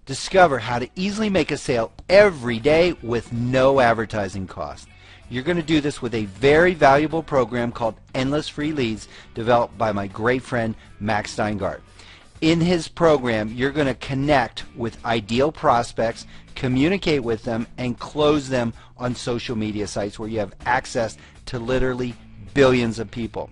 Discover how to easily make a sale every day with no advertising cost. You're going to do this with a very valuable program called Endless Free Leads, developed by my great friend Max Steingart. In his program, you're going to connect with ideal prospects, communicate with them, and close them on social media sites where you have access to literally billions of people.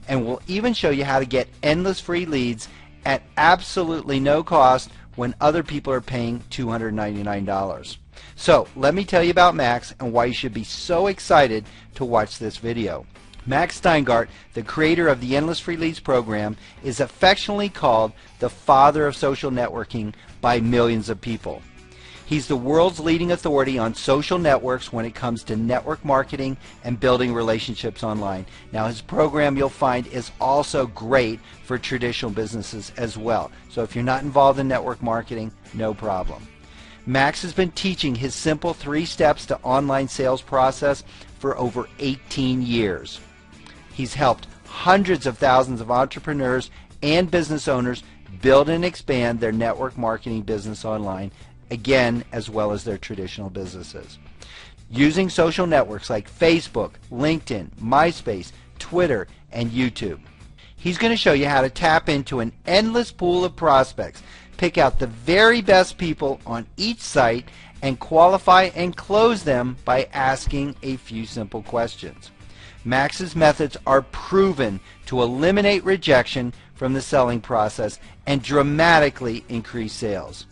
And we'll even show you how to get endless free leads at absolutely no cost when other people are paying $299. So let me tell you about Max and why you should be so excited to watch this video. Max Steingart, the creator of the Endless Free Leads program, is affectionately called the father of social networking by millions of people. He's the world's leading authority on social networks when it comes to network marketing and building relationships online. Now, his program, you'll find, is also great for traditional businesses as well. So if you're not involved in network marketing, no problem. Max has been teaching his simple 3 steps to online sales process for over 18 years. He's helped hundreds of thousands of entrepreneurs and business owners build and expand their network marketing business online, again, as well as their traditional businesses. Using social networks like Facebook, LinkedIn, MySpace, Twitter, and YouTube. He's going to show you how to tap into an endless pool of prospects, pick out the very best people on each site, and qualify and close them by asking a few simple questions. Max's methods are proven to eliminate rejection from the selling process and dramatically increase sales.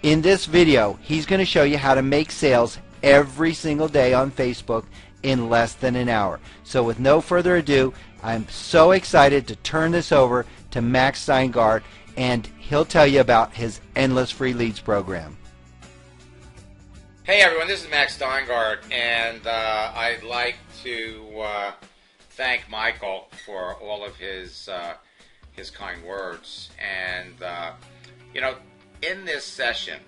In this video, he's going to show you how to make sales every single day on Facebook in less than an hour. So with no further ado, I'm so excited to turn this over to Max Steingart, and he'll tell you about his Endless Free Leads program. Hey everyone, this is Max Steingart, and I'd like to thank Michael for all of his kind words. And you know, in this session,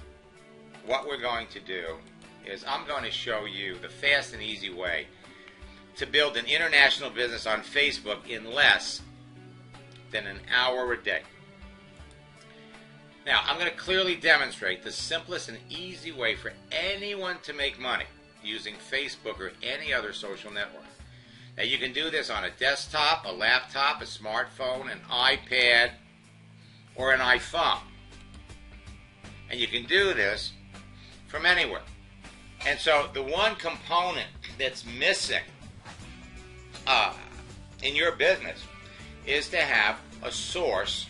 what we're going to do is I'm going to show you the fast and easy way to build an international business on Facebook in less than an hour a day. Now, I'm going to clearly demonstrate the simplest and easy way for anyone to make money using Facebook or any other social network. Now, you can do this on a desktop, a laptop, a smartphone, an iPad, or an iPhone. And you can do this from anywhere. And so the one component that's missing in your business is to have a source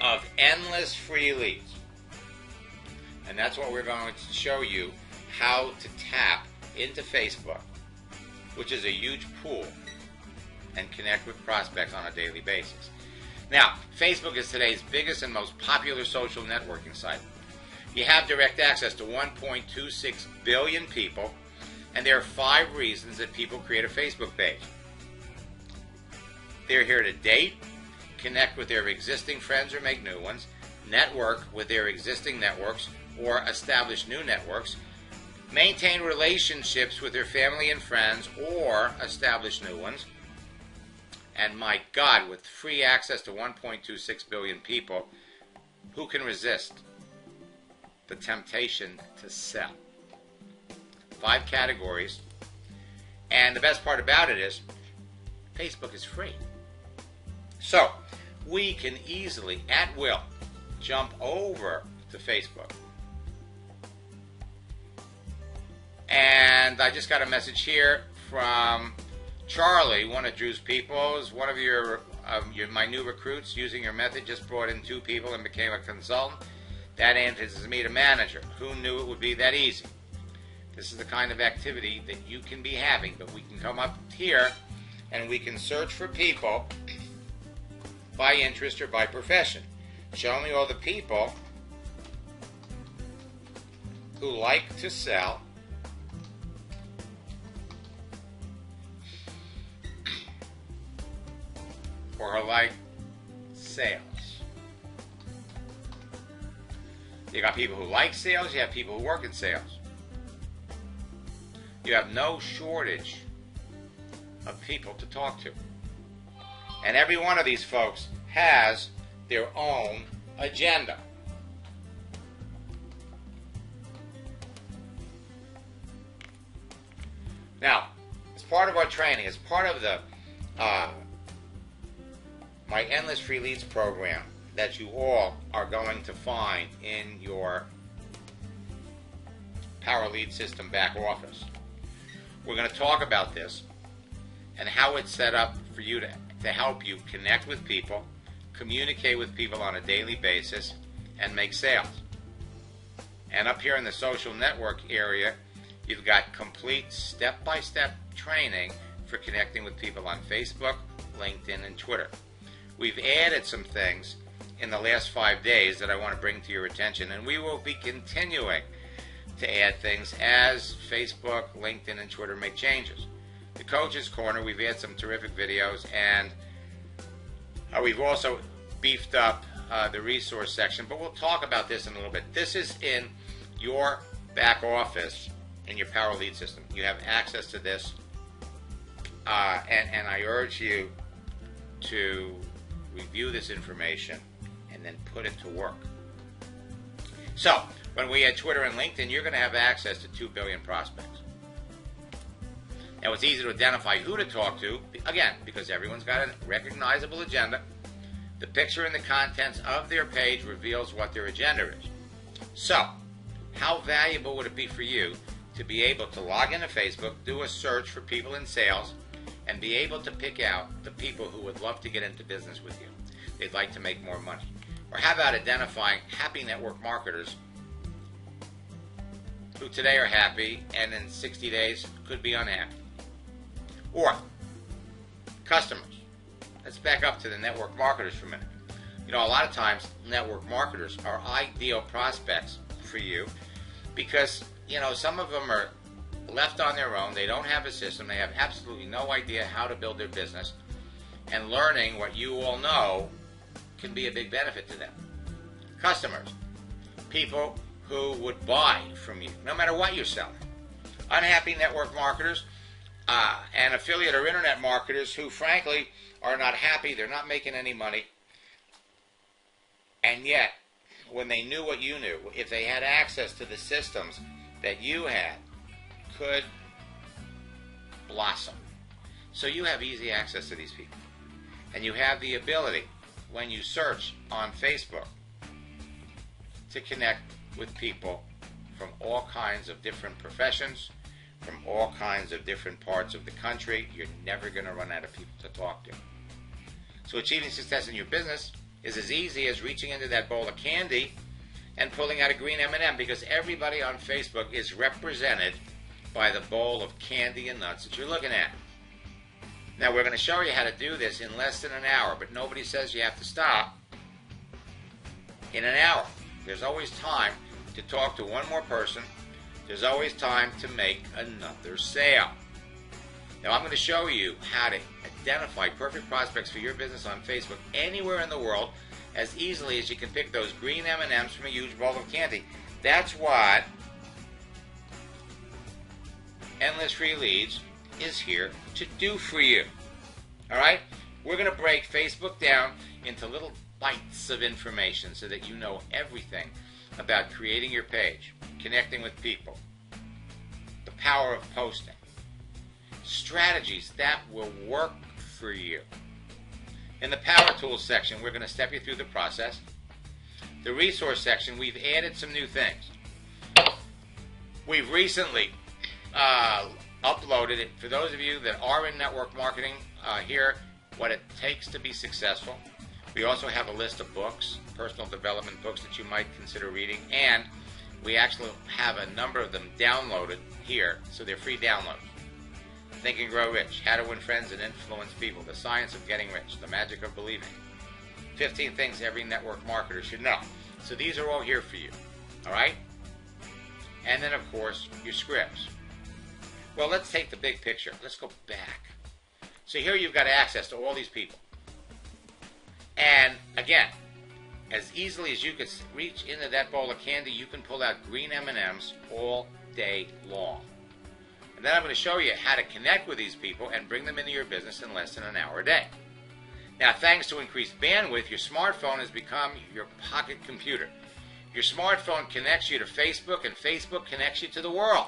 of endless free leads. And that's what we're going to show you, how to tap into Facebook, which is a huge pool, and connect with prospects on a daily basis. Now, Facebook is today's biggest and most popular social networking site. You have direct access to 1.26 billion people, and there are 5 reasons that people create a Facebook page. They're here to date, connect with their existing friends or make new ones, network with their existing networks or establish new networks, maintain relationships with their family and friends or establish new ones, and my God, with free access to 1.26 billion people, who can resist the temptation to sell? 5 categories, and the best part about it is Facebook is free. So, we can easily, at will, jump over to Facebook. And I just got a message here from Charlie, one of Drew's people, is one of my new recruits using your method, just brought in 2 people and became a consultant. That introduces me to manager. Who knew it would be that easy? This is the kind of activity that you can be having, but we can come up here and we can search for people by interest or by profession. Show me all the people who like to sell or who like sales. You got people who like sales, you have people who work in sales. You have no shortage of people to talk to. And every one of these folks has their own agenda. Now, as part of our training, as part of the my Endless Free Leads program that you all are going to find in your Power Lead System back office, we're going to talk about this and how it's set up for you to help you connect with people, communicate with people on a daily basis, and make sales. And up here in the social network area, you've got complete step-by-step training for connecting with people on Facebook, LinkedIn, and Twitter. We've added some things in the last 5 days that I want to bring to your attention, and we will be continuing to add things as Facebook, LinkedIn, and Twitter make changes. The Coach's Corner, we've had some terrific videos, and we've also beefed up the resource section, but we'll talk about this in a little bit. This is in your back office in your Power Lead System. You have access to this, and I urge you to review this information and then put it to work. So, when we add Twitter and LinkedIn, you're going to have access to 2 billion prospects. Now, it's easy to identify who to talk to, again, because everyone's got a recognizable agenda. The picture and the contents of their page reveals what their agenda is. So, how valuable would it be for you to be able to log into Facebook, do a search for people in sales, and be able to pick out the people who would love to get into business with you? They'd like to make more money. Or how about identifying happy network marketers who today are happy and in 60 days could be unhappy? Or customers. Let's back up to the network marketers for a minute. You know, a lot of times network marketers are ideal prospects for you because, you know, some of them are left on their own. They don't have a system. They have absolutely no idea how to build their business. And learning what you all know can be a big benefit to them. Customers. People who would buy from you, no matter what you're selling. Unhappy network marketers and affiliate or internet marketers who, frankly, are not happy. They're not making any money. And yet, when they knew what you knew, if they had access to the systems that you had, could blossom. So you have easy access to these people. And you have the ability, when you search on Facebook, to connect with people from all kinds of different professions, from all kinds of different parts of the country. You're never going to run out of people to talk to. So achieving success in your business is as easy as reaching into that bowl of candy and pulling out a green M&M, because everybody on Facebook is represented by the bowl of candy and nuts that you're looking at. Now, we're going to show you how to do this in less than an hour, but nobody says you have to stop in an hour. There's always time to talk to one more person. There's always time to make another sale. Now, I'm going to show you how to identify perfect prospects for your business on Facebook anywhere in the world as easily as you can pick those green M&Ms from a huge bowl of candy. That's what Endless Free Leads is here to do for you. All right? We're going to break Facebook down into little bites of information so that you know everything about creating your page, connecting with people, the power of posting, strategies that will work for you. In the Power Tools section, we're going to step you through the process. The Resource section, we've added some new things. We've recently uploaded it for those of you that are in network marketing here, what it takes to be successful. We also have a list of books, personal development books that you might consider reading, and we actually have a number of them downloaded here, so they're free downloads. Think and Grow Rich, How to Win Friends and Influence People, The Science of Getting Rich, The Magic of Believing, 15 Things Every Network Marketer Should Know. So these are all here for you, all right? And then, of course, your scripts. Well, let's take the big picture. Let's go back. So here you've got access to all these people. And, again, as easily as you could reach into that bowl of candy, you can pull out green M&Ms all day long. And then I'm going to show you how to connect with these people and bring them into your business in less than an hour a day. Now, thanks to increased bandwidth, your smartphone has become your pocket computer. Your smartphone connects you to Facebook, and Facebook connects you to the world.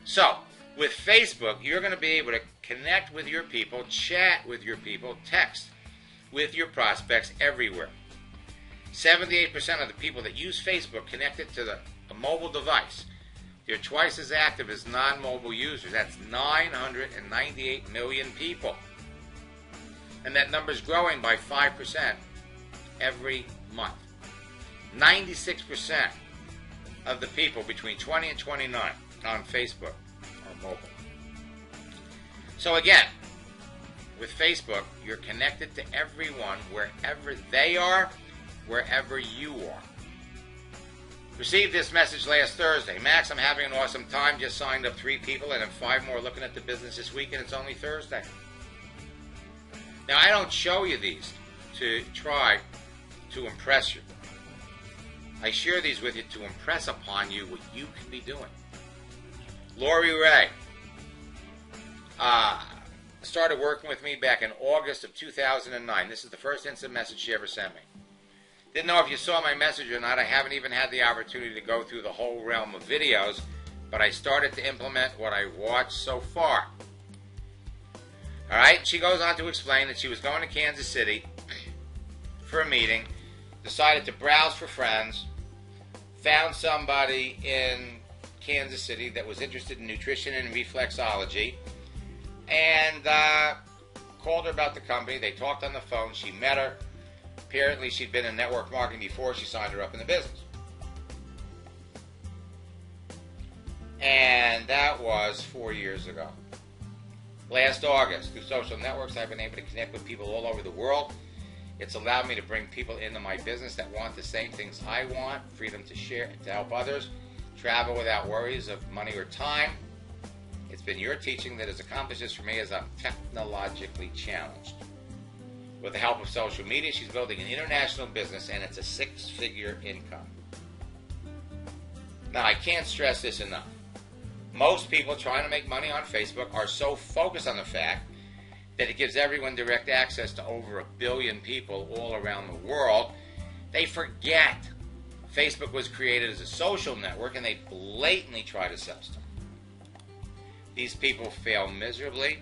So, With Facebook, you're going to be able to connect with your people, chat with your people, text with your prospects everywhere. 78% of the people that use Facebook connected to a mobile device. They're twice as active as non-mobile users. That's 998 million people. And that number is growing by 5% every month. 96% of the people between 20 and 29 on Facebook are mobile. So again, with Facebook, you're connected to everyone wherever they are, wherever you are. Received this message last Thursday. Max, I'm having an awesome time. Just signed up 3 people and have 5 more looking at the business this week, and it's only Thursday. Now, I don't show you these to try to impress you. I share these with you to impress upon you what you can be doing. Lori Ray started working with me back in August of 2009. This is the first instant message she ever sent me. Didn't know if you saw my message or not. I haven't even had the opportunity to go through the whole realm of videos, but I started to implement what I've watched so far. Alright, she goes on to explain that she was going to Kansas City for a meeting, decided to browse for friends, found somebody in Kansas City that was interested in nutrition and reflexology, and called her about the company. They talked on the phone. She met her. Apparently, she'd been in network marketing before. She signed her up in the business. And that was 4 years ago. Last August, through social networks, I've been able to connect with people all over the world. It's allowed me to bring people into my business that want the same things I want, freedom to share, to help others, travel without worries of money or time. It's been your teaching that has accomplished this for me as I'm technologically challenged. With the help of social media, she's building an international business, and it's a 6-figure income. Now, I can't stress this enough. Most people trying to make money on Facebook are so focused on the fact that it gives everyone direct access to over 1 billion people all around the world. They forget Facebook was created as a social network, and they blatantly try to sell stuff. These people fail miserably,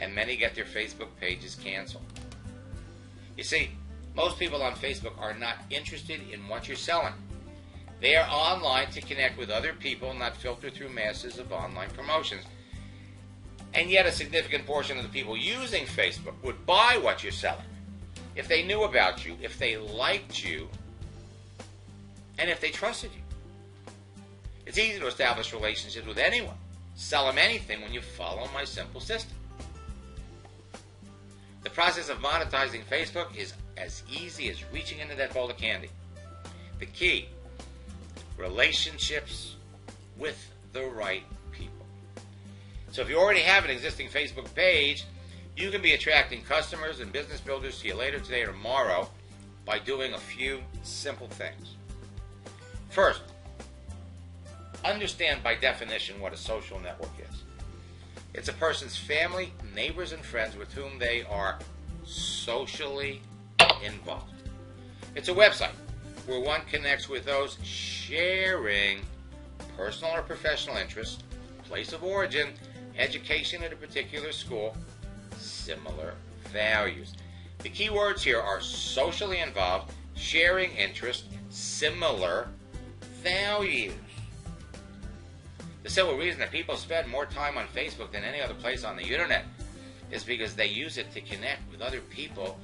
and many get their Facebook pages canceled. You see, most people on Facebook are not interested in what you're selling. They are online to connect with other people, not filter through masses of online promotions. And yet a significant portion of the people using Facebook would buy what you're selling if they knew about you, if they liked you, and if they trusted you. It's easy to establish relationships with anyone. Sell them anything when you follow my simple system. The process of monetizing Facebook is as easy as reaching into that bowl of candy. The key, relationships with the right people. So if you already have an existing Facebook page, you can be attracting customers and business builders to you later today or tomorrow by doing a few simple things. First, understand by definition what a social network is. It's a person's family, neighbors, and friends with whom they are socially involved. It's a website where one connects with those sharing personal or professional interests, place of origin, education at a particular school, similar values. The key words here are socially involved, sharing interest, similar values. The simple reason that people spend more time on Facebook than any other place on the internet is because they use it to connect with other people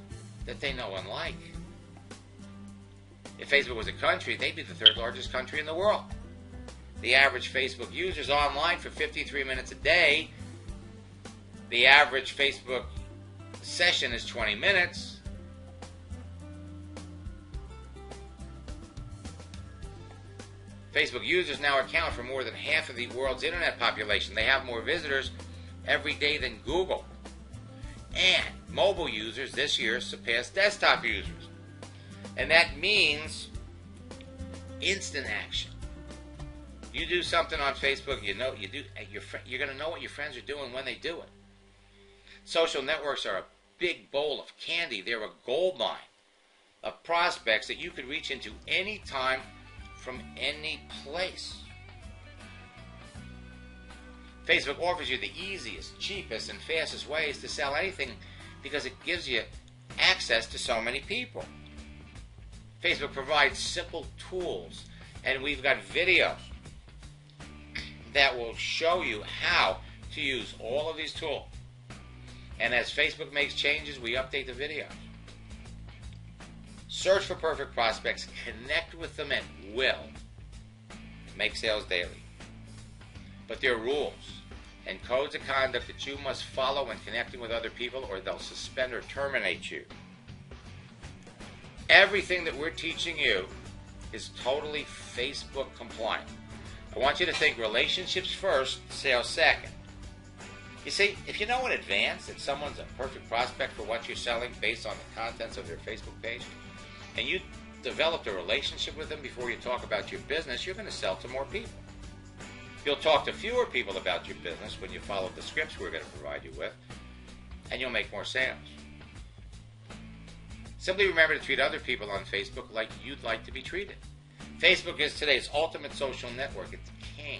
that they know and like. If Facebook was a country, they'd be the 3rd largest country in the world. The average Facebook user is online for 53 minutes a day. The average Facebook session is 20 minutes. Facebook users now account for more than half of the world's internet population. They have more visitors every day than Google. And mobile users this year surpassed desktop users. And that means instant action. You do something on Facebook, you're going to know what your friends are doing when they do it. Social networks are a big bowl of candy. They're a gold mine of prospects that you could reach into any time from any place. Facebook offers you the easiest, cheapest, and fastest ways to sell anything because it gives you access to so many people. Facebook provides simple tools, and we've got videos that will show you how to use all of these tools. And as Facebook makes changes, we update the videos. Search for perfect prospects, connect with them, and will make sales daily. But there are rules and codes of conduct that you must follow when connecting with other people, or they'll suspend or terminate you. Everything that we're teaching you is totally Facebook compliant. I want you to think relationships first, sales second. You see, if you know in advance that someone's a perfect prospect for what you're selling based on the contents of their Facebook page, and you developed a relationship with them before you talk about your business, you're going to sell to more people. You'll talk to fewer people about your business when you follow the scripts we're going to provide you with, and you'll make more sales. Simply remember to treat other people on Facebook like you'd like to be treated. Facebook is today's ultimate social network. It's king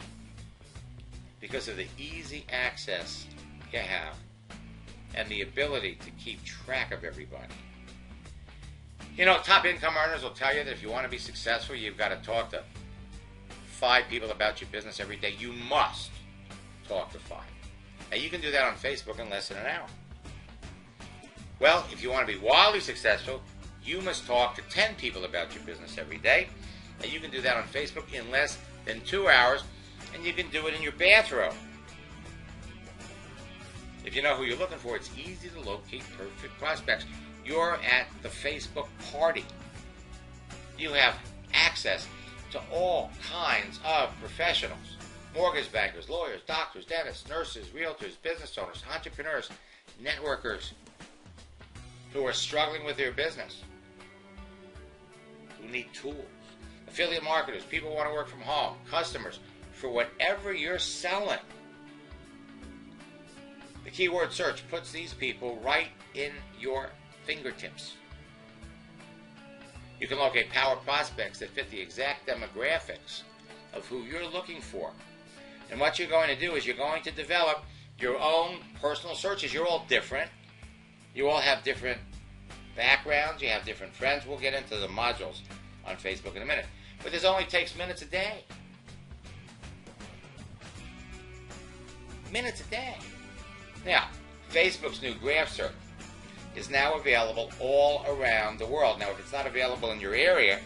because of the easy access you have and the ability to keep track of everybody. You know, top income earners will tell you that if you want to be successful, you've got to talk to 5 people about your business every day. You must talk to 5. And you can do that on Facebook in less than an hour. Well, if you want to be wildly successful, you must talk to 10 people about your business every day. And you can do that on Facebook in less than 2 hours. And you can do it in your bathroom. If you know who you're looking for, it's easy to locate perfect prospects. You're at the Facebook party. You have access to all kinds of professionals. Mortgage bankers, lawyers, doctors, dentists, nurses, realtors, business owners, entrepreneurs, networkers who are struggling with their business, who need tools, affiliate marketers, people who want to work from home, customers, for whatever you're selling. The keyword search puts these people right in your fingertips. You can locate power prospects that fit the exact demographics of who you're looking for. And what you're going to do is you're going to develop your own personal searches. You're all different. You all have different backgrounds. You have different friends. We'll get into the modules on Facebook in a minute. But this only takes minutes a day. Minutes a day. Now, Facebook's new graph search is now available all around the world. Now, if it's not available in your area,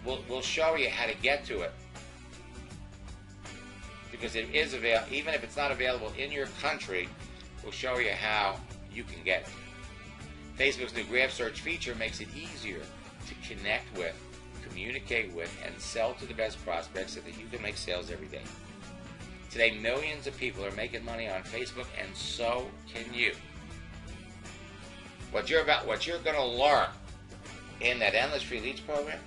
we'll show you how to get to it. Because it is available, even if it's not available in your country, we'll show you how you can get it. Facebook's new graph search feature makes it easier to connect with, communicate with, and sell to the best prospects so that you can make sales every day. Today, millions of people are making money on Facebook, and so can you. What you're going to learn in that Endless Free Leads program,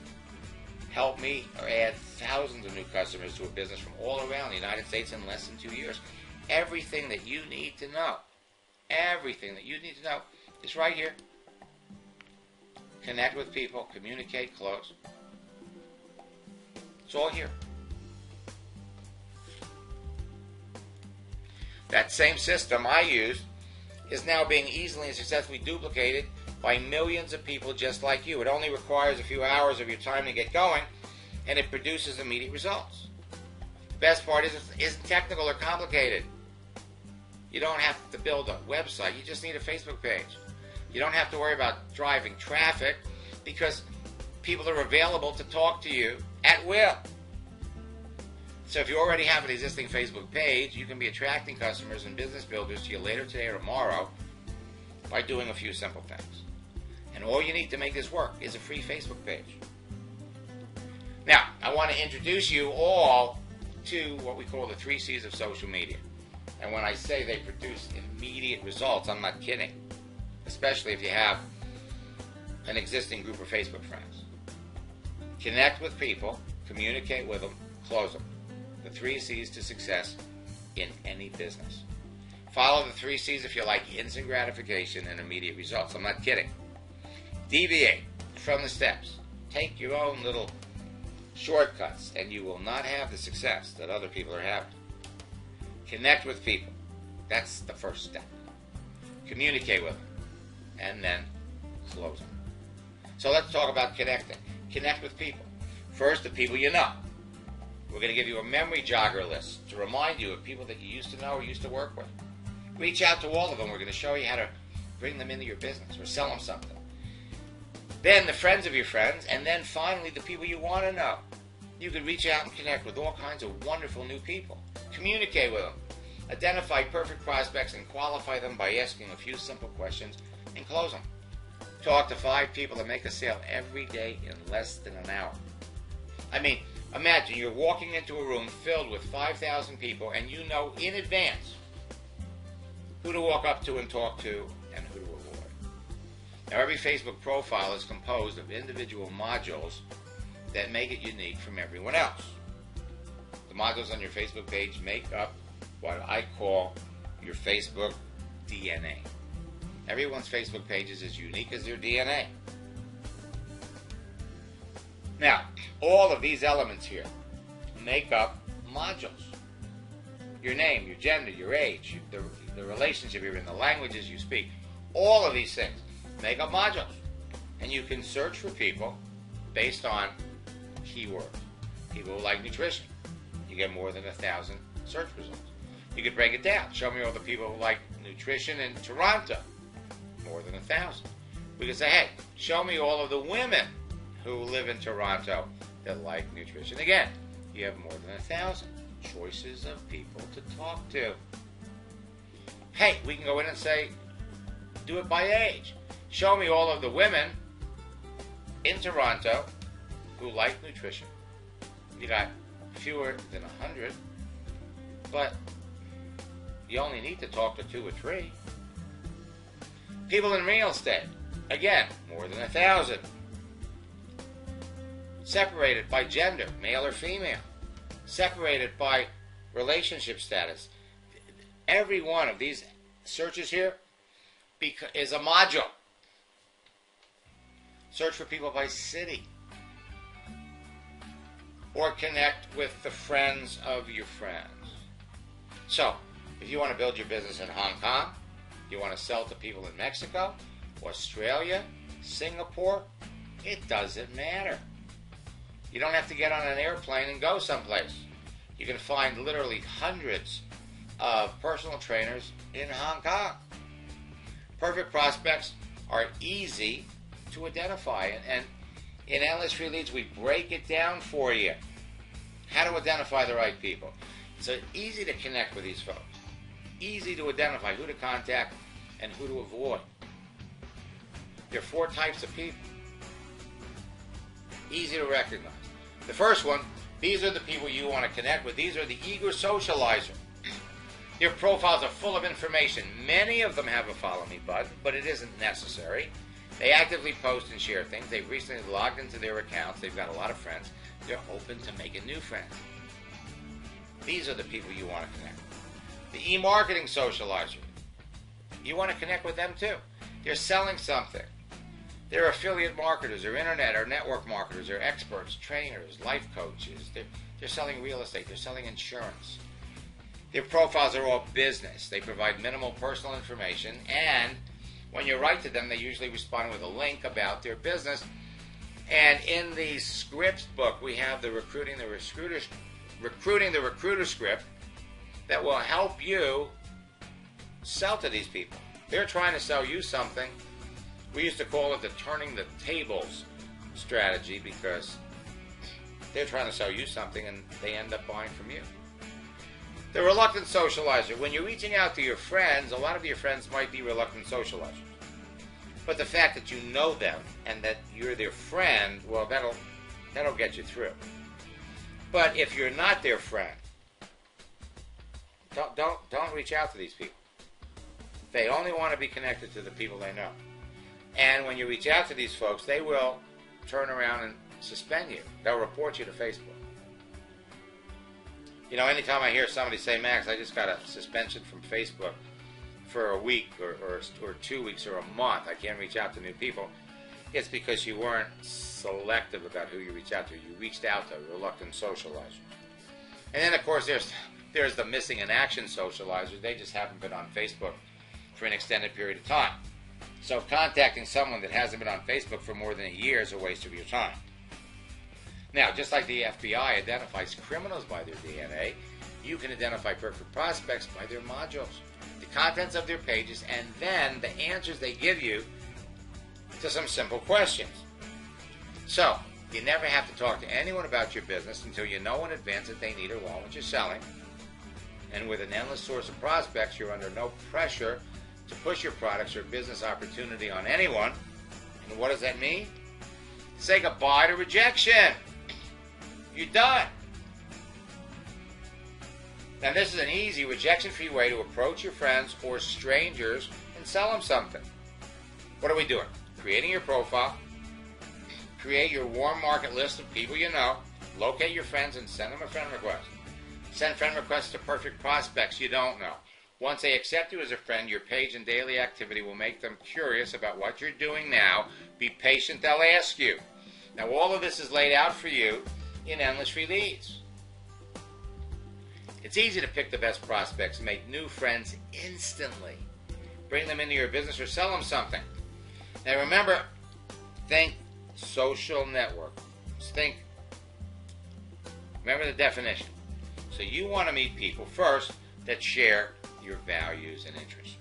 help me or add thousands of new customers to a business from all around the United States in less than 2 years. Everything that you need to know, is right here. Connect with people, communicate, close. It's all here. That same system I used is now being easily and successfully duplicated by millions of people just like you. It only requires a few hours of your time to get going, and it produces immediate results. The best part is it isn't technical or complicated. You don't have to build a website. You just need a Facebook page. You don't have to worry about driving traffic because people are available to talk to you at will. So if you already have an existing Facebook page, you can be attracting customers and business builders to you later today or tomorrow by doing a few simple things. And all you need to make this work is a free Facebook page. Now, I want to introduce you all to what we call the 3 C's of social media. And when I say they produce immediate results, I'm not kidding. Especially if you have an existing group of Facebook friends. Connect with people, communicate with them, close them. The 3 C's to success in any business. Follow the 3 C's if you like instant gratification and immediate results. I'm not kidding. Deviate from the steps. Take your own little shortcuts, and you will not have the success that other people are having. Connect with people. That's the first step. Communicate with them. And then close them. So let's talk about connecting. Connect with people. First, the people you know. We're going to give you a memory jogger list to remind you of people that you used to know or used to work with. Reach out to all of them. We're going to show you how to bring them into your business or sell them something. Then the friends of your friends, and then finally the people you want to know. You could reach out and connect with all kinds of wonderful new people. Communicate with them. Identify perfect prospects and qualify them by asking a few simple questions and close them. Talk to 5 people and make a sale every day in less than an hour. I mean, imagine you're walking into a room filled with 5,000 people and you know in advance who to walk up to and talk to and who to avoid. Now, every Facebook profile is composed of individual modules that make it unique from everyone else. The modules on your Facebook page make up what I call your Facebook DNA. Everyone's Facebook page is as unique as their DNA. Now, all of these elements here make up modules. Your name, your gender, your age, the relationship you're in, the languages you speak. All of these things make up modules. And you can search for people based on keywords. People who like nutrition. You get more than 1,000 search results. You could break it down. Show me all the people who like nutrition in Toronto. More than 1,000. We could say, hey, show me all of the women who live in Toronto that like nutrition. Again, you have more than 1,000 choices of people to talk to. Hey, we can go in and say, do it by age. Show me all of the women in Toronto who like nutrition. You got fewer than 100, but you only need to talk to 2 or 3. People in real estate, again, more than 1,000. Separated by gender, male or female. Separated by relationship status. Every one of these searches here is a module. Search for people by city. Or connect with the friends of your friends. So, if you want to build your business in Hong Kong, you want to sell to people in Mexico, Australia, Singapore, it doesn't matter. You don't have to get on an airplane and go someplace. You can find literally hundreds of personal trainers in Hong Kong. Perfect prospects are easy to identify. And in Endless Free Leads, we break it down for you. How to identify the right people. So easy to connect with these folks. Easy to identify who to contact and who to avoid. There are 4 types of people. Easy to recognize. The first one, these are the people you want to connect with. These are the eager socializer. Their profiles are full of information. Many of them have a follow me button, but it isn't necessary. They actively post and share things. They've recently logged into their accounts. They've got a lot of friends. They're open to making new friends. These are the people you want to connect with. The e-marketing socializer. You want to connect with them too. They're selling something. They're affiliate marketers, or internet or network marketers, or experts, trainers, life coaches. They're selling real estate. They're selling insurance. Their profiles are all business. They provide minimal personal information, and when you write to them, they usually respond with a link about their business. And in the scripts book, we have the recruiting the recruiter script that will help you sell to these people. They're trying to sell you something. We used to call it the turning the tables strategy, because they're trying to sell you something and they end up buying from you. The reluctant socializer. When you're reaching out to your friends, a lot of your friends might be reluctant socializers. But the fact that you know them and that you're their friend, well, that'll get you through. But if you're not their friend, don't reach out to these people. They only want to be connected to the people they know. And when you reach out to these folks, they will turn around and suspend you. They'll report you to Facebook. You know, anytime I hear somebody say, Max, I just got a suspension from Facebook for a week or 2 weeks or a month, I can't reach out to new people, it's because you weren't selective about who you reach out to. You reached out to reluctant socializers. And then, of course, there's There's the missing in action socializers. They just haven't been on Facebook for an extended period of time. So contacting someone that hasn't been on Facebook for more than a year is a waste of your time. Now, just like the FBI identifies criminals by their DNA, you can identify perfect prospects by their modules, the contents of their pages, and then the answers they give you to some simple questions. So, you never have to talk to anyone about your business until you know in advance that they need or want what you're selling. And with an endless source of prospects, you're under no pressure to push your products or business opportunity on anyone. And what does that mean? Say goodbye to rejection. You're done. Now, this is an easy, rejection-free way to approach your friends or strangers and sell them something. What are we doing? Creating your profile. Create your warm market list of people you know. Locate your friends and send them a friend request. Send friend requests to perfect prospects you don't know. Once they accept you as a friend, your page and daily activity will make them curious about what you're doing now. Be patient, they'll ask you. Now, all of this is laid out for you in Endless Free Leads. It's easy to pick the best prospects and make new friends instantly. Bring them into your business or sell them something. Now remember, think social network. Remember the definition. So you want to meet people, first, that share your values and interests.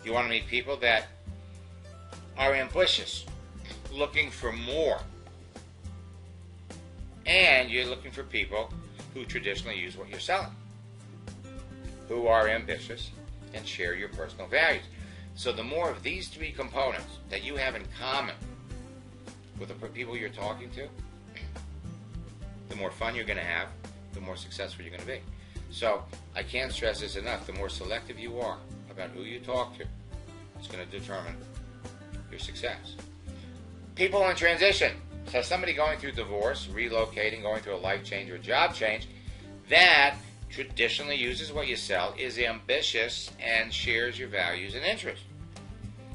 You want to meet people that are ambitious, looking for more. And you're looking for people who traditionally use what you're selling, who are ambitious and share your personal values. So the more of these three components that you have in common with the people you're talking to, the more fun you're going to have, the more successful you're going to be. So I can't stress this enough. The more selective you are about who you talk to, it's going to determine your success. People in transition. So somebody going through divorce, relocating, going through a life change or a job change, that traditionally uses what you sell, is ambitious, and shares your values and interests.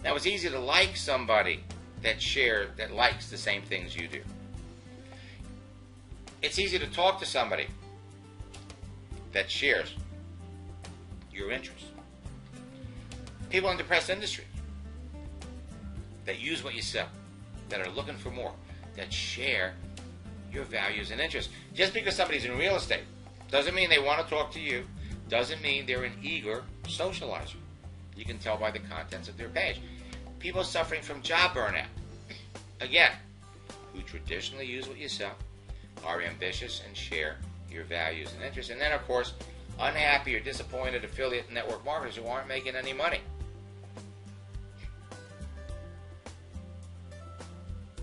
Now, it's easy to like somebody that likes the same things you do. It's easy to talk to somebody that shares your interests. People in depressed industries that use what you sell, that are looking for more, that share your values and interests. Just because somebody's in real estate doesn't mean they want to talk to you, doesn't mean they're an eager socializer. You can tell by the contents of their page. People suffering from job burnout, again, who traditionally use what you sell, are ambitious and share your values and interests. And then, of course, unhappy or disappointed affiliate network marketers who aren't making any money.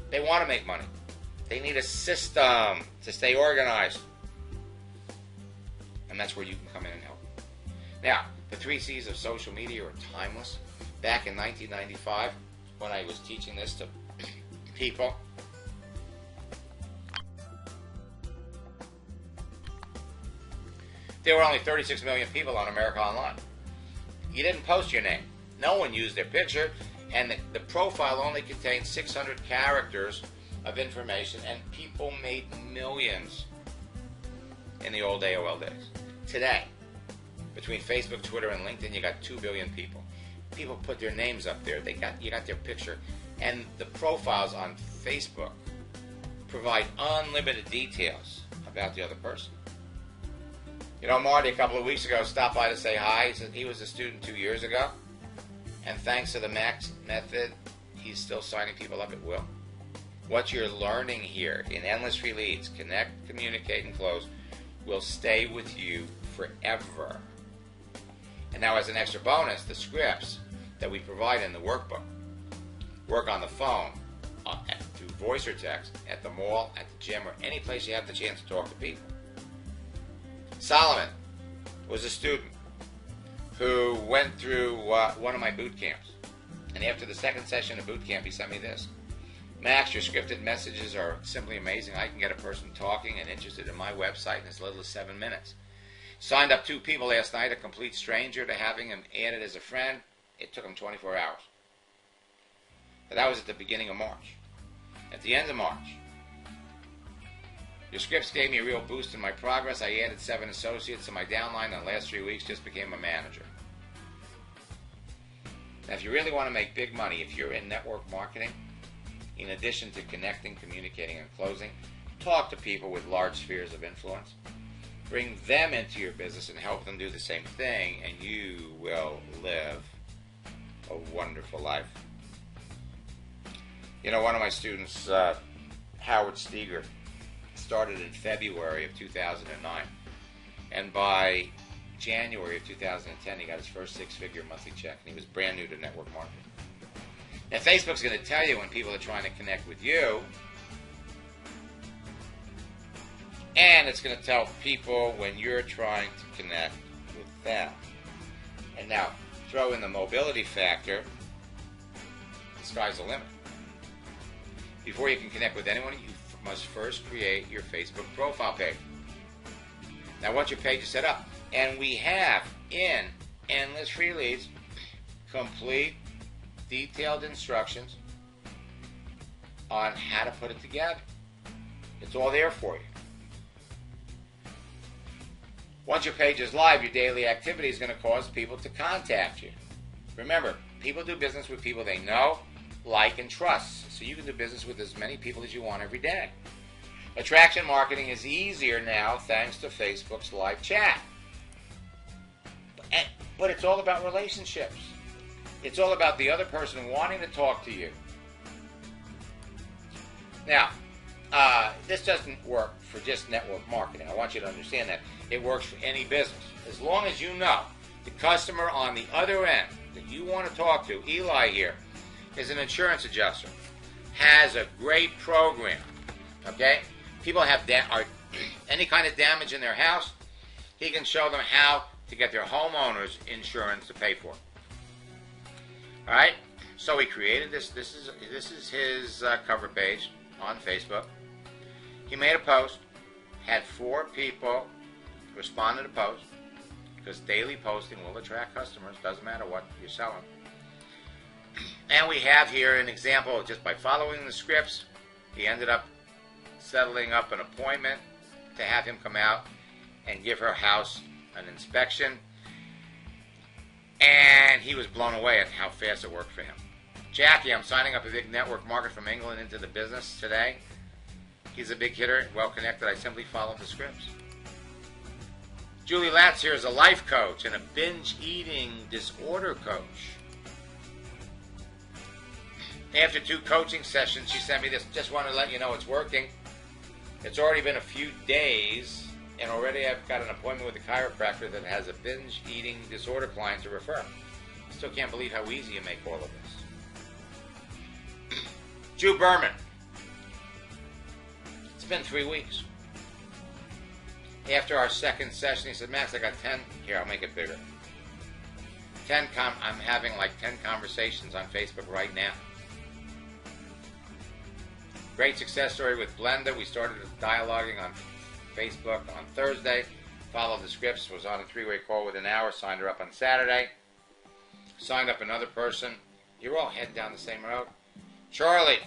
They want to make money. They need a system to stay organized. And that's where you can come in and help. Now, the 3 C's of social media are timeless. Back in 1995, when I was teaching this to people, there were only 36 million people on America Online. You didn't post your name. No one used their picture. And the profile only contained 600 characters of information, and people made millions in the old AOL days. Today, between Facebook, Twitter, and LinkedIn, you got 2 billion people. People put their names up there. You got their picture. And the profiles on Facebook provide unlimited details about the other person. You know, Marty, a couple of weeks ago, stopped by to say hi. He said he was a student 2 years ago. And thanks to the Max method, he's still signing people up at will. What you're learning here in Endless Free Leads, connect, communicate, and close, will stay with you forever. And now, as an extra bonus, the scripts that we provide in the workbook work on the phone, through voice or text, at the mall, at the gym, or any place you have the chance to talk to people. Solomon was a student who went through one of my boot camps. And after the second session of boot camp, he sent me this. Max, your scripted messages are simply amazing. I can get a person talking and interested in my website in as little as 7 minutes. Signed up 2 people last night, a complete stranger, to having him added as a friend. It took him 24 hours. But that was at the beginning of March. At the end of March, Your scripts gave me a real boost in my progress. I added 7 associates to my downline in the last 3 weeks, just became a manager. Now, if you really want to make big money, if you're in network marketing, in addition to connecting, communicating, and closing, talk to people with large spheres of influence. Bring them into your business and help them do the same thing, and you will live a wonderful life. You know, one of my students, Howard Steger, started in February of 2009, and by January of 2010 he got his first 6-figure monthly check, and he was brand new to network marketing. Now, Facebook's going to tell you when people are trying to connect with you, and it's going to tell people when you're trying to connect with them. And now, throw in the mobility factor, the sky's the limit. Before you can connect with anyone, you must first create your Facebook profile page. Now, once your page is set up, and we have in Endless Free Leads complete, detailed instructions on how to put it together. It's all there for you. Once your page is live, your daily activity is going to cause people to contact you. Remember, people do business with people they know, like, and trust. So you can do business with as many people as you want every day. Attraction marketing is easier now thanks to Facebook's live chat. But it's all about relationships. It's all about the other person wanting to talk to you. Now, this doesn't work for just network marketing. I want you to understand that. It works for any business. As long as you know the customer on the other end that you want to talk to, Eli here, is an insurance adjuster, has a great program, okay? People have any kind of damage in their house, he can show them how to get their homeowner's insurance to pay for it. All right? So he created this. This is his cover page on Facebook. He made a post, had 4 people respond to the post, because daily posting will attract customers, doesn't matter what you're selling. And we have here an example, just by following the scripts, he ended up settling up an appointment to have him come out and give her house an inspection. And he was blown away at how fast it worked for him. Jackie, I'm signing up a big network marketer from England into the business today. He's a big hitter, well connected. I simply followed the scripts. Julie Latz here is a life coach and a binge eating disorder coach. After 2 coaching sessions, she sent me this. Just wanted to let you know it's working. It's already been a few days, and already I've got an appointment with a chiropractor that has a binge eating disorder client to refer. Still can't believe how easy you make all of this. Drew Berman. It's been 3 weeks. After our second session, he said, Max, I got 10. Here, I'll make it bigger. I'm having like 10 conversations on Facebook right now. Great success story with Blenda. We started dialoguing on Facebook on Thursday. Followed the scripts. Was on a 3-way call within an hour. Signed her up on Saturday. Signed up another person. You're all heading down the same road. Charlie.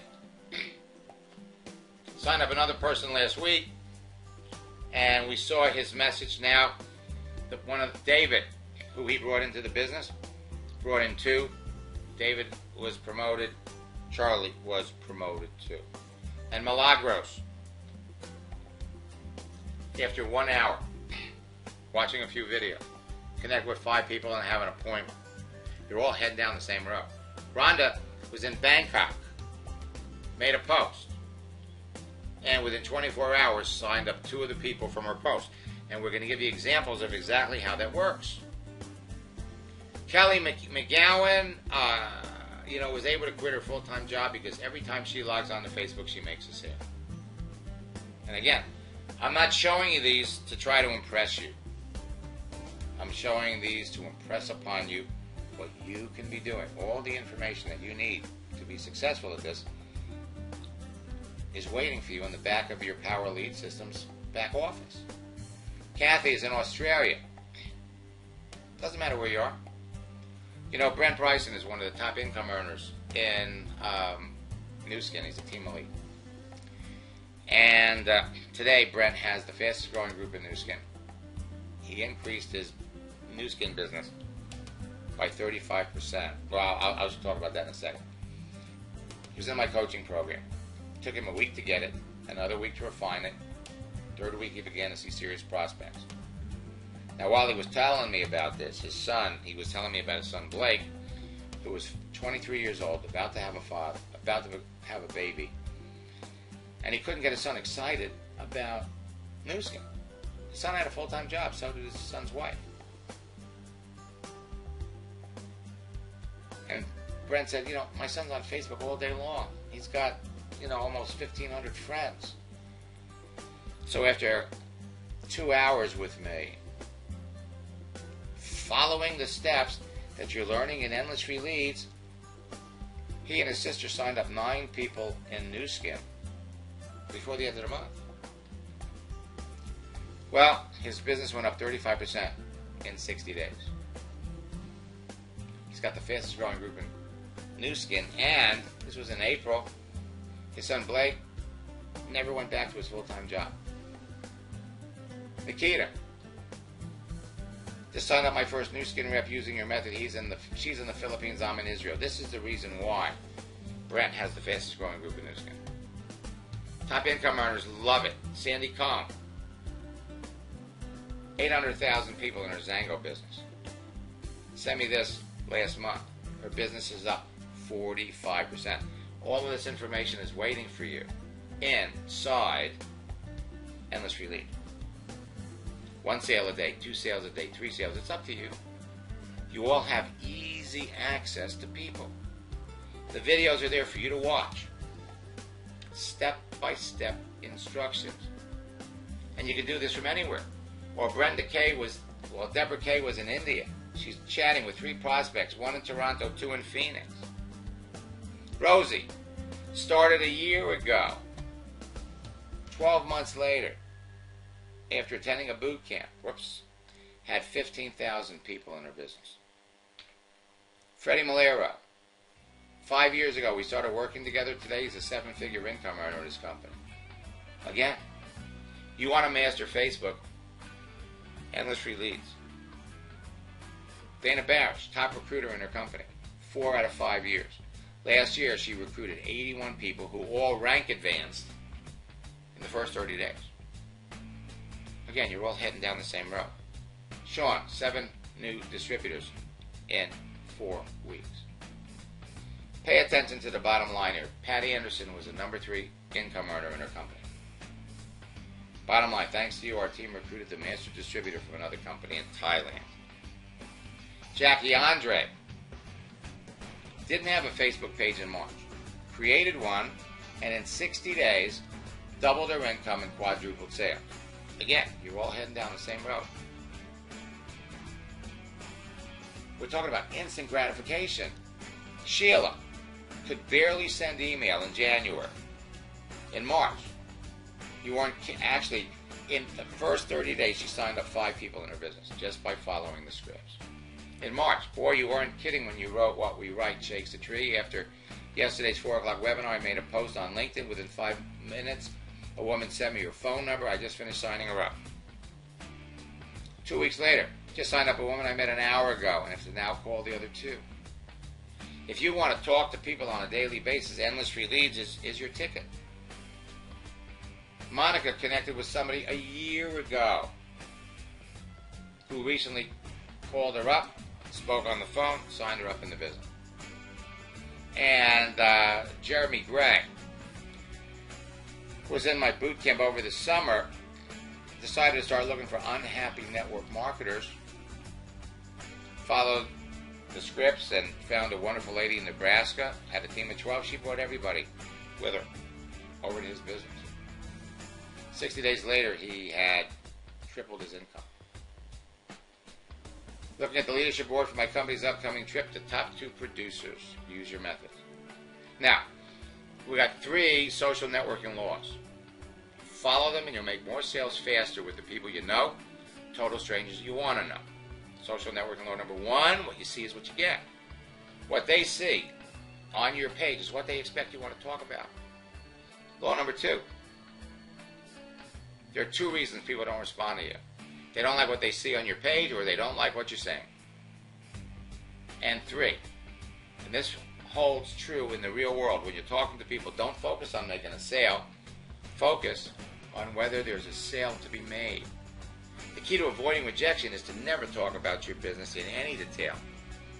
Signed up another person last week. And we saw his message now. David, who he brought into the business, brought in 2. David was promoted. Charlie was promoted too. And Milagros, after 1 hour, watching a few videos, connect with 5 people and have an appointment. You're all heading down the same road. Rhonda was in Bangkok, made a post, and within 24 hours signed up 2 of the people from her post. And we're going to give you examples of exactly how that works. Kelly McGowan, was able to quit her full-time job because every time she logs on to Facebook, she makes a sale. And again, I'm not showing you these to try to impress you. I'm showing these to impress upon you what you can be doing. All the information that you need to be successful at this is waiting for you in the back of your Power Lead Systems back office. Kathy is in Australia. Doesn't matter where you are. Brent Bryson is one of the top income earners in New Skin. He's a team elite. And today, Brent has the fastest growing group in Nu Skin. He increased his Nu Skin business by 35%. Well, I'll talk about that in a second. He was in my coaching program. It took him a week to get it, another week to refine it. Third week, he began to see serious prospects. Now, while he was telling me about this, he was telling me about his son Blake, who was 23 years old, about to have a baby. And he couldn't get his son excited about Nu Skin. His son had a full-time job, so did his son's wife. And Brent said, my son's on Facebook all day long. He's got, almost 1,500 friends. So after 2 hours with me, following the steps that you're learning in Endless Free Leads, he and his sister signed up 9 people in Nu Skin before the end of the month. Well, his business went up 35% in 60 days. He's got the fastest growing group in Nu Skin, and this was in April. His son Blake never went back to his full-time job. Nikita, just signed up my first Nu Skin rep using your method. She's in the Philippines, I'm in Israel. This is the reason why Brent has the fastest growing group in Nu Skin. Top income earners love it. Sandy Kong, 800,000 people in her Zango business. Sent me this last month. Her business is up 45%. All of this information is waiting for you inside Endless Free Lead. 1 sale a day, 2 sales a day, 3 sales. It's up to you. You all have easy access to people. The videos are there for you to watch. Step-by-step instructions. And you can do this from anywhere. Or Deborah Kay was in India. She's chatting with 3 prospects, 1 in Toronto, 2 in Phoenix. Rosie started a year ago. 12 months later, after attending a boot camp, had 15,000 people in her business. Freddie Malero, 5 years ago, we started working together. Today, he's a 7-figure income earner at his company. Again, you want to master Facebook, Endless Free Leads. Dana Barish, top recruiter in her company, 4 out of 5 years. Last year, she recruited 81 people who all rank advanced in the first 30 days. Again, you're all heading down the same road. Sean, 7 new distributors in 4 weeks. Pay attention to the bottom line here. Patty Anderson was the number 3 income earner in her company. Bottom line, thanks to you, our team recruited the master distributor from another company in Thailand. Jackie Andre didn't have a Facebook page in March. Created one, and in 60 days, doubled her income and quadrupled sales. Again, you're all heading down the same road. We're talking about instant gratification. Sheila could barely send email in January. In March, you weren't actually, in the first 30 days, she signed up 5 people in her business just by following the scripts. In March, boy, you weren't kidding when you wrote What We Write Shakes the Tree. After yesterday's 4 o'clock webinar, I made a post on LinkedIn. Within 5 minutes, a woman sent me her phone number. I just finished signing her up. 2 weeks later, just signed up a woman I met an hour ago, and have to now call the other 2. If you want to talk to people on a daily basis, Endless Free Leads is your ticket. Monica connected with somebody a year ago who recently called her up, spoke on the phone, signed her up in the business. And Jeremy Gray was in my boot camp over the summer, decided to start looking for unhappy network marketers, followed the scripts and found a wonderful lady in Nebraska, had a team of 12. She brought everybody with her over to his business. 60 days later, he had tripled his income. Looking at the leadership board for my company's upcoming trip to top 2 producers. Use your methods. Now, we got 3 social networking laws. Follow them and you'll make more sales faster with the people you know, total strangers you want to know. Social networking law number 1, what you see is what you get. What they see on your page is what they expect you want to talk about. Law number 2, There are two reasons people don't respond to you. They don't like what they see on your page, or they don't like what you're saying. And three, and this holds true in the real world, when you're talking to people, don't focus on making a sale. Focus on whether there's a sale to be made. The key to avoiding rejection is to never talk about your business in any detail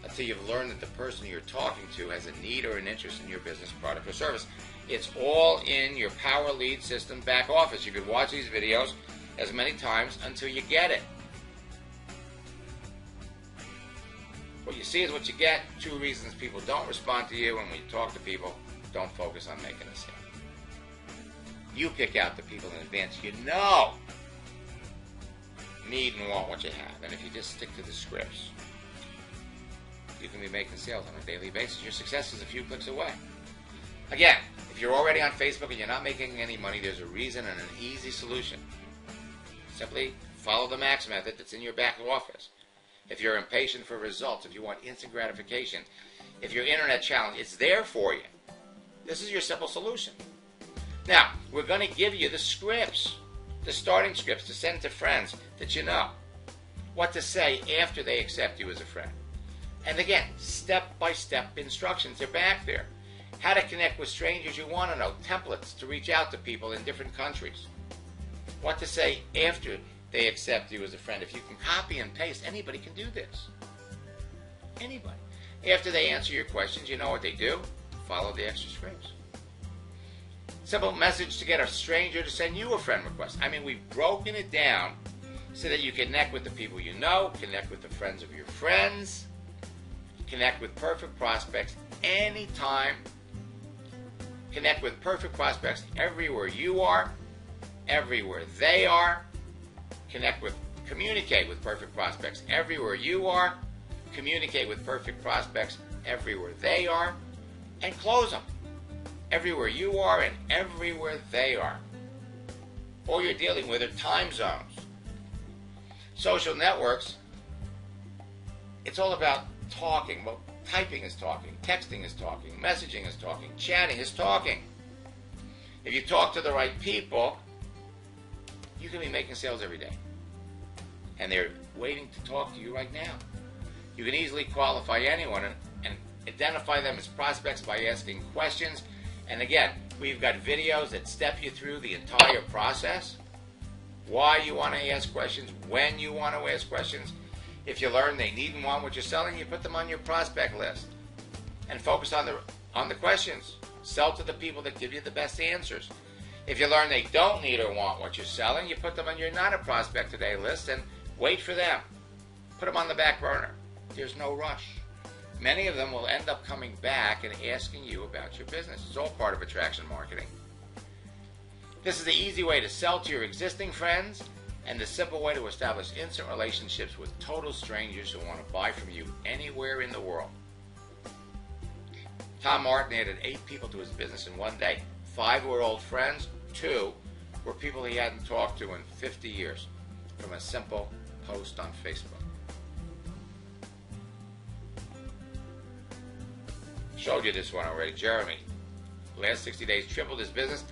until you've learned that the person you're talking to has a need or an interest in your business, product, or service. It's all in your Power Lead System back office. You could watch these videos as many times until you get it. What you see is what you get. Two reasons people don't respond to you, and when you talk to people, don't focus on making a sale. You pick out the people in advance you know need and want what you have. And if you just stick to the scripts, you can be making sales on a daily basis. Your success is a few clicks away. Again, if you're already on Facebook and you're not making any money, there's a reason and an easy solution. Simply follow the Max method that's in your back office. If you're impatient for results, if you want instant gratification, if you're internet challenged, it's there for you. This is your simple solution. Now, we're going to give you the scripts, the starting scripts to send to friends that you know. What to say after they accept you as a friend. And again, step-by-step instructions. They're back there. How to connect with strangers you want to know. Templates to reach out to people in different countries. What to say after they accept you as a friend. If you can copy and paste, anybody can do this. Anybody. After they answer your questions, you know what they do. Follow the extra scripts. Simple message to get a stranger to send you a friend request. I mean, we've broken it down so that you connect with the people you know, connect with the friends of your friends, connect with perfect prospects anytime, connect with perfect prospects everywhere you are, everywhere they are, communicate with perfect prospects everywhere you are, communicate with perfect prospects everywhere they are, and close them everywhere you are and everywhere they are. All you're dealing with are time zones. Social networks, it's all about talking. Well, typing is talking, texting is talking, messaging is talking, chatting is talking. If you talk to the right people, you can be making sales every day. And they're waiting to talk to you right now. You can easily qualify anyone and identify them as prospects by asking questions. And again, we've got videos that step you through the entire process. Why you want to ask questions, when you want to ask questions. If you learn they need and want what you're selling, you put them on your prospect list. And focus on the questions. Sell to the people that give you the best answers. If you learn they don't need or want what you're selling, you put them on your not a prospect today list and wait for them. Put them on the back burner. There's no rush. Many of them will end up coming back and asking you about your business. It's all part of attraction marketing. This is the easy way to sell to your existing friends and the simple way to establish instant relationships with total strangers who want to buy from you anywhere in the world. Tom Martin added 8 people to his business in one day. 5 were old friends. 2 were people he hadn't talked to in 50 years from a simple post on Facebook. Showed you this one already. Jeremy, last 60 days, tripled his business.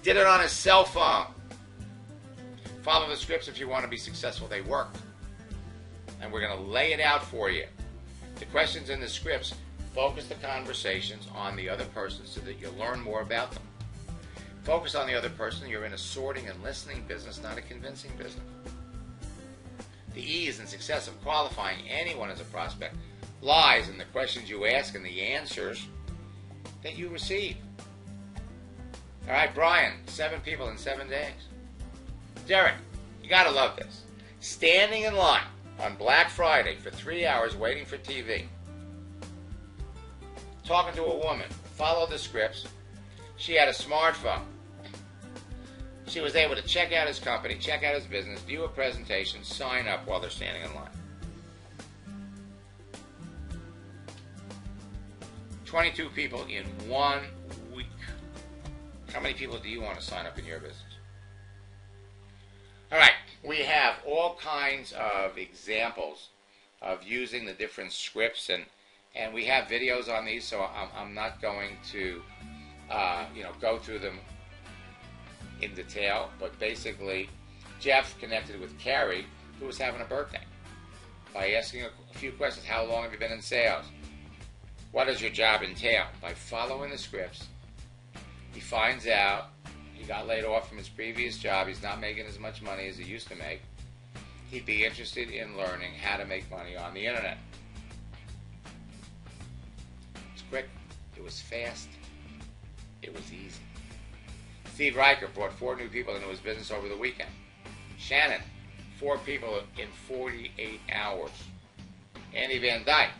Did it on his cell phone. Follow the scripts if you want to be successful. They work. And we're going to lay it out for you. The questions in the scripts focus the conversations on the other person so that you'll learn more about them. Focus on the other person. You're in a sorting and listening business, not a convincing business. The ease and success of qualifying anyone as a prospect lies in the questions you ask and the answers that you receive. All right, Brian, 7 people in 7 days. Derek, you got to love this. Standing in line on Black Friday for 3 hours waiting for TV. Talking to a woman. Follow the scripts. She had a smartphone. She was able to check out his company, check out his business, view a presentation, sign up while they're standing in line. 22 people in 1 week. How many people do you want to sign up in your business? All right, we have all kinds of examples of using the different scripts, and we have videos on these, so I'm not going to go through them in detail, but basically Jeff connected with Carrie, who was having a birthday, by asking a few questions. How long have you been in sales? What does your job entail? By following the scripts, he finds out he got laid off from his previous job. He's not making as much money as he used to make. He'd be interested in learning how to make money on the internet. It was quick. It was fast. It was easy. Steve Riker brought 4 new people into his business over the weekend. Shannon, 4 people in 48 hours. Andy Van Dyke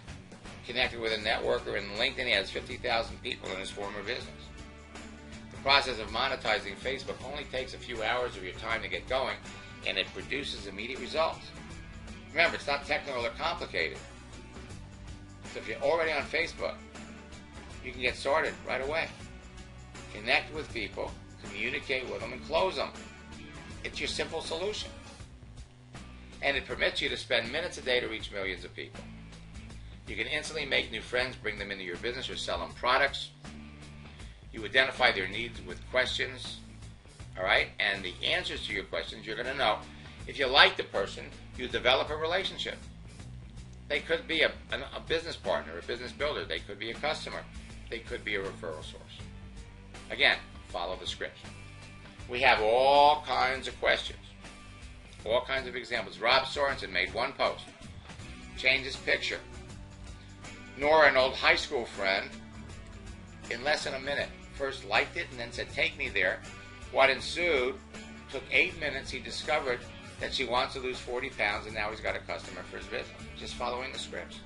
connected with a networker in LinkedIn. He has 50,000 people in his former business. The process of monetizing Facebook only takes a few hours of your time to get going, and it produces immediate results. Remember, it's not technical or complicated. So if you're already on Facebook, you can get started right away. Connect with people, communicate with them, and close them. It's your simple solution. And it permits you to spend minutes a day to reach millions of people. You can instantly make new friends, bring them into your business, or sell them products. You identify their needs with questions, all right? And the answers to your questions you're going to know. If you like the person, you develop a relationship. They could be a business partner, a business builder. They could be a customer. They could be a referral source. Again, follow the script. We have all kinds of questions, all kinds of examples. Rob Sorensen made one post, changed his picture. Nora, an old high school friend, in less than a minute, first liked it and then said, take me there. What ensued took 8 minutes. He discovered that she wants to lose 40 pounds, and now he's got a customer for his business, just following the scripts.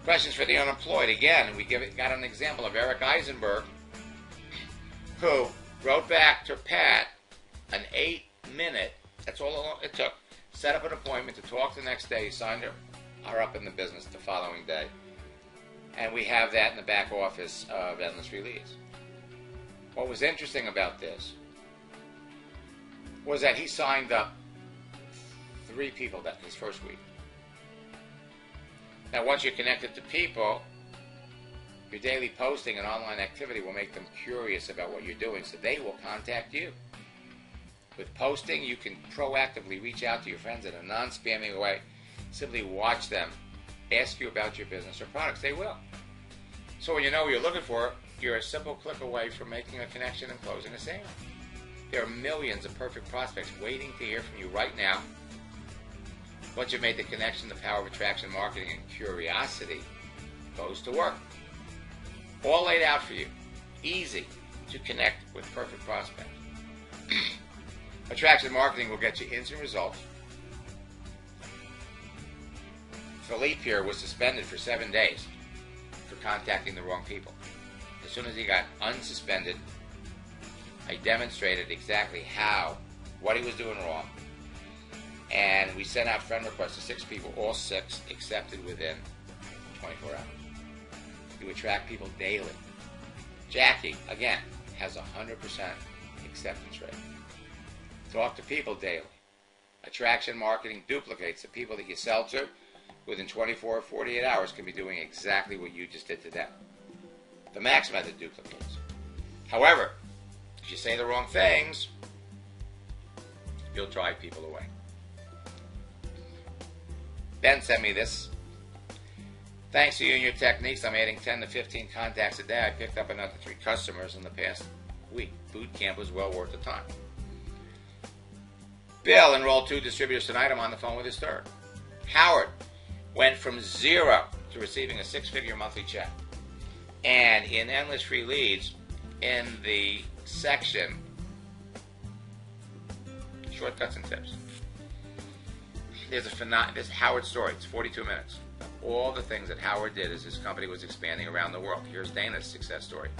Questions for the unemployed. Again, we got an example of Eric Eisenberg, who wrote back to Pat an 8-minute, that's all it took, set up an appointment to talk the next day, signed her up in the business the following day. And we have that in the back office of EndlessFreeLeads. What was interesting about this was that he signed up 3 people that his first week. Now, once you're connected to people, your daily posting and online activity will make them curious about what you're doing, so they will contact you. With posting, you can proactively reach out to your friends in a non-spamming way. Simply watch them ask you about your business or products. They will. So when you know what you're looking for, you're a simple click away from making a connection and closing a sale. There are millions of perfect prospects waiting to hear from you right now. Once you've made the connection, the power of attraction marketing and curiosity goes to work. All laid out for you. Easy to connect with perfect prospects. Attraction marketing will get you instant results. Philippe here was suspended for 7 days for contacting the wrong people. As soon as he got unsuspended, I demonstrated exactly what he was doing wrong. And we sent out friend requests to 6 people. All 6 accepted within 24 hours. You attract people daily. Jackie, again, has 100% acceptance rate. Talk to people daily. Attraction marketing duplicates the people that you sell to. Within 24 or 48 hours can be doing exactly what you just did to them. The Max method duplicates. However, if you say the wrong things, you'll drive people away. Ben sent me this. Thanks to you and your techniques, I'm adding 10 to 15 contacts a day. I picked up another 3 customers in the past week. Boot camp was well worth the time. Bill enrolled 2 distributors tonight. I'm on the phone with his 3rd. Howard went from 0 to receiving a 6-figure monthly check. And in EndlessFreeLeads, in the section Shortcuts and Tips, there's Howard's story. It's 42 minutes. All the things that Howard did as his company was expanding around the world. Here's Dana's success story.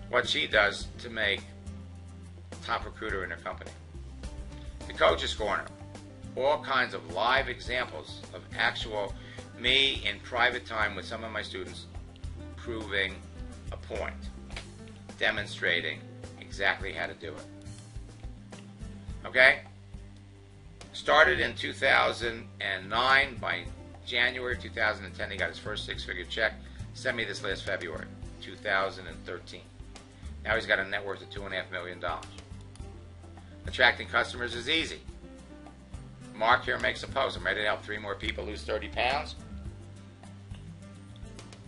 What she does to make top recruiter in her company. The Coach's Corner. All kinds of live examples of actual me in private time with some of my students proving a point, demonstrating exactly how to do it. Okay? Started in 2009. By January 2010, he got his first 6-figure check. Sent me this last February, 2013. Now he's got a net worth of $2.5 million. Attracting customers is easy. Mark here makes a post. I'm ready to help 3 more people lose 30 pounds.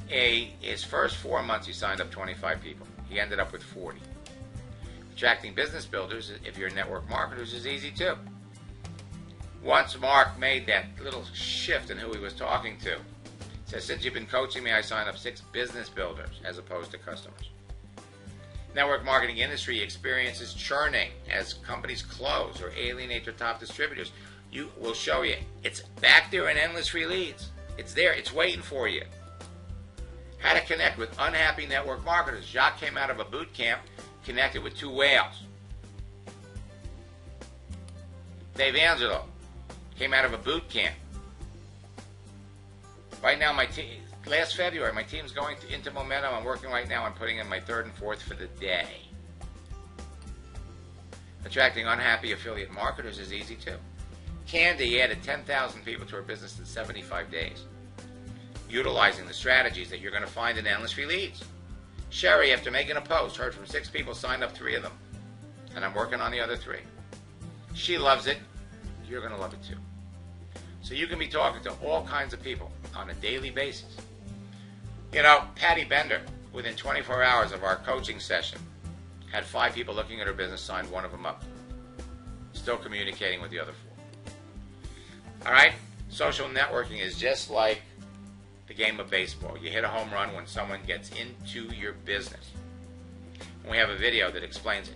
His first 4 months, he signed up 25 people. He ended up with 40. Attracting business builders, if you're network marketers, is easy too. Once Mark made that little shift in who he was talking to, says, since you've been coaching me, I signed up 6 business builders as opposed to customers. Network marketing industry experiences churning as companies close or alienate their top distributors. We'll show you. It's back there in Endless Free Leads. It's there. It's waiting for you. How to connect with unhappy network marketers. Jacques came out of a boot camp, connected with 2 whales. Dave Angelo came out of a boot camp. Right now, my team, last February, my team's going into momentum. I'm working right now on putting in my 3rd and 4th for the day. Attracting unhappy affiliate marketers is easy too. Candy added 10,000 people to her business in 75 days, utilizing the strategies that you're going to find in Endless Free Leads. Sherry, after making a post, heard from 6 people, signed up 3 of them, and I'm working on the other 3. She loves it. You're going to love it too. So you can be talking to all kinds of people on a daily basis. You know, Patty Bender, within 24 hours of our coaching session, had 5 people looking at her business, signed 1 of them up. Still communicating with the other 4. All right? Social networking is just like the game of baseball. You hit a home run when someone gets into your business. And we have a video that explains it.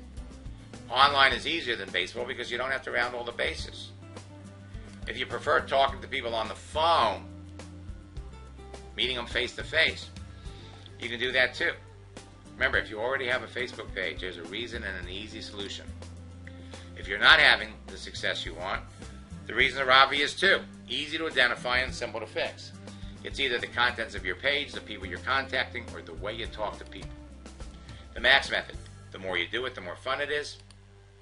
Online is easier than baseball because you don't have to round all the bases. If you prefer talking to people on the phone, meeting them face to face, you can do that too. Remember, if you already have a Facebook page, there's a reason and an easy solution. If you're not having the success you want, the reasons are obvious too. Easy to identify and simple to fix. It's either the contents of your page, the people you're contacting, or the way you talk to people. The MAX method. The more you do it, the more fun it is.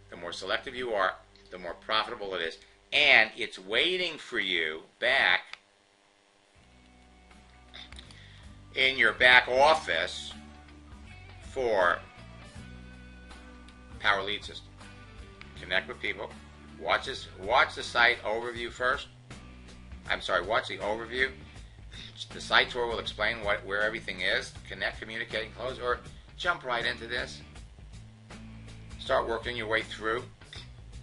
The more selective you are, the more profitable it is. And it's waiting for you back in your back office for Power Lead System. Connect with people. Watch the site overview first. Watch the overview. The site tour will explain where everything is. Connect, communicate, and close. Or jump right into this. Start working your way through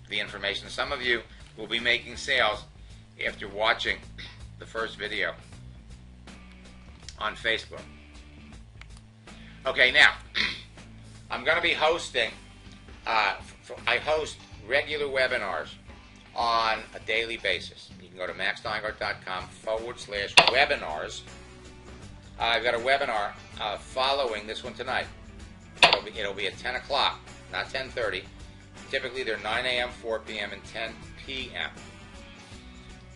the information. Some of you will be making sales after watching the first video on Facebook. Okay, now, I'm going to be hosting, I host regular webinars on a daily basis. You can go to maxsteingart.com/webinars. I've got a webinar following this one tonight. It'll be at 10 o'clock, not 10:30. Typically, they're 9 a.m., 4 p.m., and 10 p.m.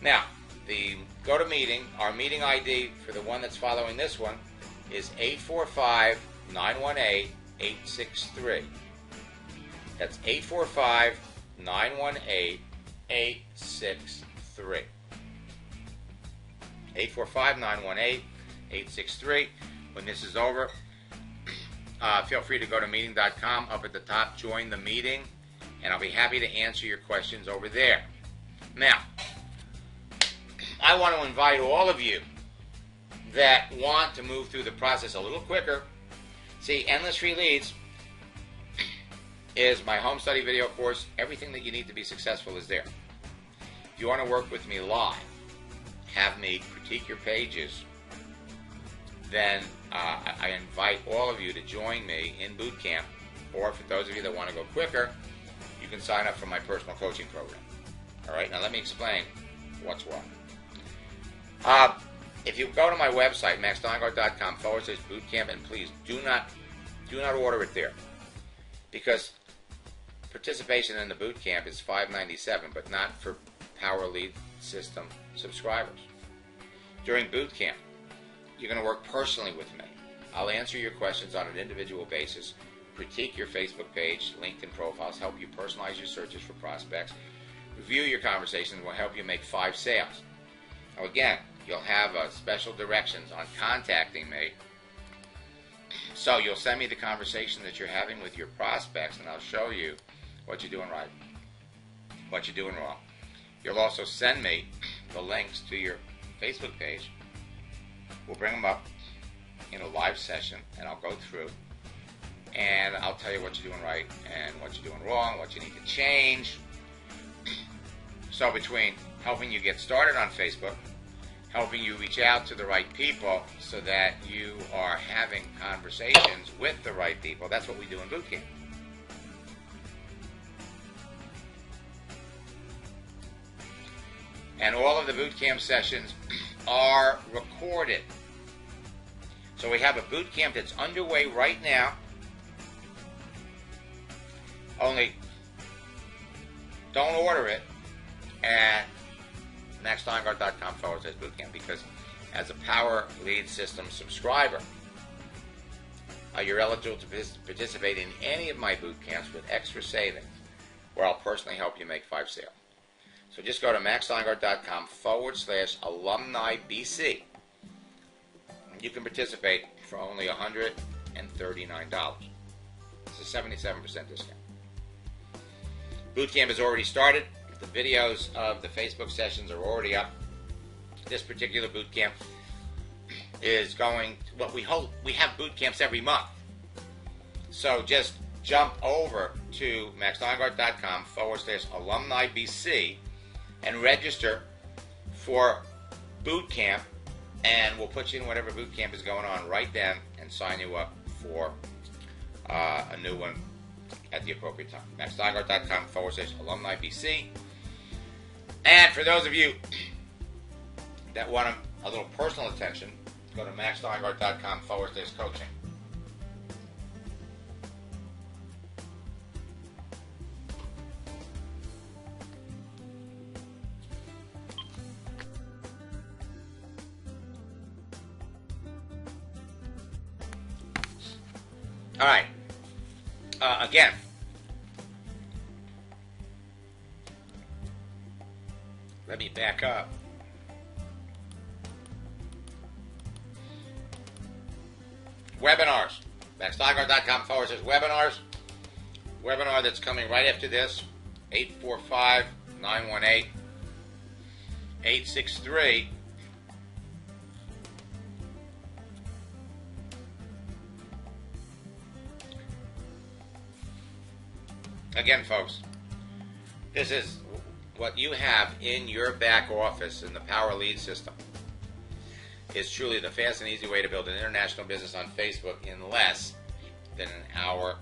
Now, the GoToMeeting, our meeting ID for the one that's following this one is 845-918-863. That's 845-918-863. 845-918-863. When this is over, feel free to go to meeting.com. Up at the top, join the meeting, and I'll be happy to answer your questions over there. Now, I want to invite all of you that want to move through the process a little quicker. See, Endless Free Leads is my home study video course. Everything that you need to be successful is there. If you want to work with me live, have me critique your pages, then I invite all of you to join me in boot camp. Or for those of you that want to go quicker, you can sign up for my personal coaching program. All right, now let me explain what's what. If you go to my website, maxsteingart.com/bootcamp, and please do not order it there, because participation in the boot camp is $597, but not for Power Lead System subscribers. During boot camp, you're going to work personally with me. I'll answer your questions on an individual basis, critique your Facebook page, LinkedIn profiles, help you personalize your searches for prospects, review your conversations, and will help you make 5 sales. Now again, you'll have special directions on contacting me So you'll send me the conversation that you're having with your prospects, and I'll show you what you're doing right, what you're doing wrong. You'll also send me the links to your Facebook page. We'll bring them up in a live session, and I'll go through, and I'll tell you what you're doing right and what you're doing wrong, what you need to change. So between helping you get started on Facebook, helping you reach out to the right people so that you are having conversations with the right people, that's what we do in boot camp. And all of the boot camp sessions are recorded. So we have a boot camp that's underway right now. Only don't order it at maxsteingart.com/bootcamp, because as a Power Lead System subscriber, you're eligible to participate in any of my boot camps with extra savings, where I'll personally help you make 5 sales. So just go to maxsteingart.com/alumni-BC. You can participate for only $139. It's a 77% discount. Boot camp has already started. The videos of the Facebook sessions are already up. This particular boot camp is going, well, we have boot camps every month. So just jump over to maxsteingart.com/alumni-BC and register for boot camp, and we'll put you in whatever boot camp is going on right then and sign you up for a new one at the appropriate time. maxsteingart.com/alumni-BC. And for those of you that want a little personal attention, go to maxsteingart.com/coaching. All right. Again, let me back up. Webinars. maxsteingart.com/webinars. Webinar that's coming right after this, 845-918-863. Again, folks, this is what you have in your back office in the Power Lead System. Is truly the fast and easy way to build an international business on Facebook in less than an hour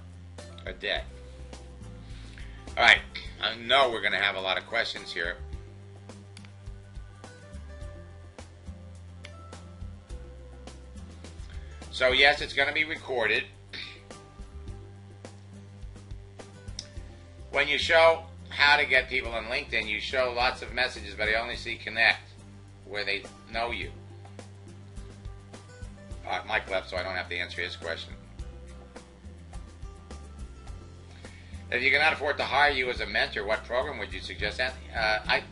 a day. All right, I know we're going to have a lot of questions here. So yes, it's going to be recorded. When you show how to get people on LinkedIn, you show lots of messages, but I only see connect, where they know you. Mike left, so I don't have to answer his question. If you cannot afford to hire you as a mentor, what program would you suggest?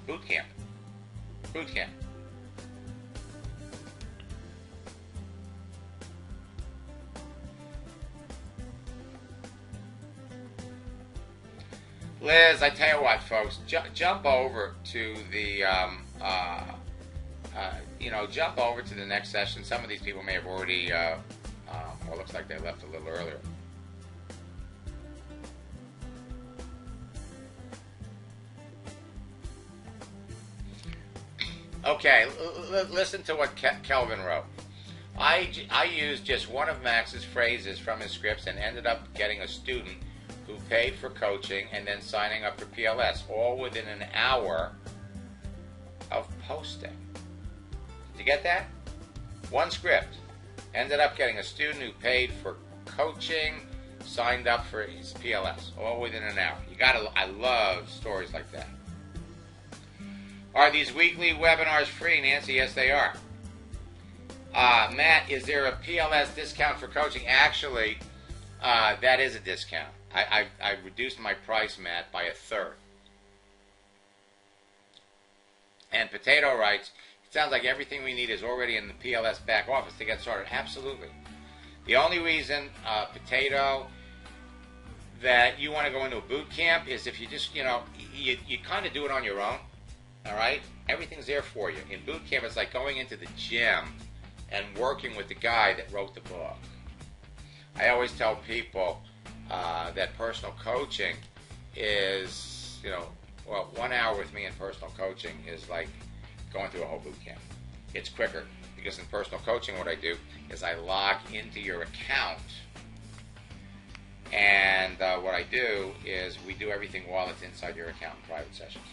Boot camp. Boot camp. Liz, I tell you what, folks, jump over to the, jump over to the next session. Some of these people may have already, well, it looks like they left a little earlier. Okay, listen to what Kelvin wrote. I used just one of Max's phrases from his scripts and ended up getting a student who paid for coaching and then signing up for PLS, all within an hour of posting. Did you get that? One script. Ended up getting a student who paid for coaching, signed up for his PLS, all within an hour. I love stories like that. Are these weekly webinars free, Nancy? Yes, they are. Matt, is there a PLS discount for coaching? Actually, that is a discount. I reduced my price, Matt, by 1/3. And Potato writes, it sounds like everything we need is already in the PLS back office to get started. Absolutely. The only reason, Potato, that you want to go into a boot camp is if you just, you kind of do it on your own, all right? Everything's there for you. In boot camp, it's like going into the gym and working with the guy that wrote the book. I always tell people that personal coaching is, 1 hour with me in personal coaching is like going through a whole boot camp. It's quicker because in personal coaching what I do is I log into your account, and what I do is we do everything while it's inside your account in private sessions.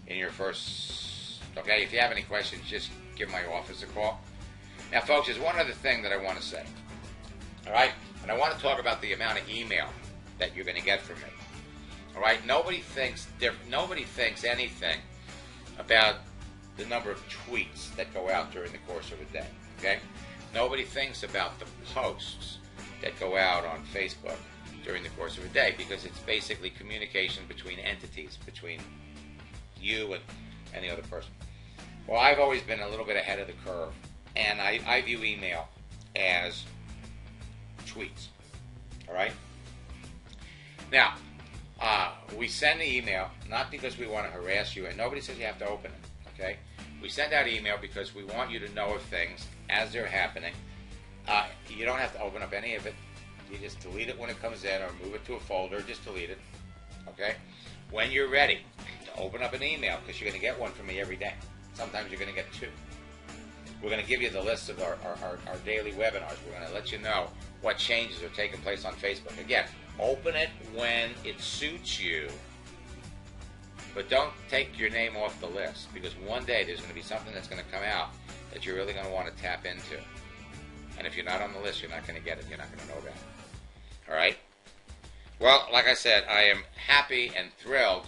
In your first, okay, if you have any questions, just give my office a call. Now, folks, there's one other thing that I want to say, all right? And I want to talk about the amount of email that you're going to get from me, all right? Nobody thinks anything about the number of tweets that go out during the course of a day, okay? Nobody thinks about the posts that go out on Facebook during the course of a day, because it's basically communication between entities, between you and the other person. Well, I've always been a little bit ahead of the curve, and I view email as tweets, all right? Now, we send the email not because we want to harass you, and nobody says you have to open it, okay? We send out email because we want you to know of things as they're happening. You don't have to open up any of it. You just delete it when it comes in, or move it to a folder. Just delete it, okay? When you're ready to open up an email, because you're going to get one from me every day. Sometimes you're going to get two. We're going to give you the list of our daily webinars. We're going to let you know what changes are taking place on Facebook. Again, open it when it suits you, but don't take your name off the list, because one day there's going to be something that's going to come out that you're really going to want to tap into. And if you're not on the list, you're not going to get it. You're not going to know about it. All right? Well, like I said, I am happy and thrilled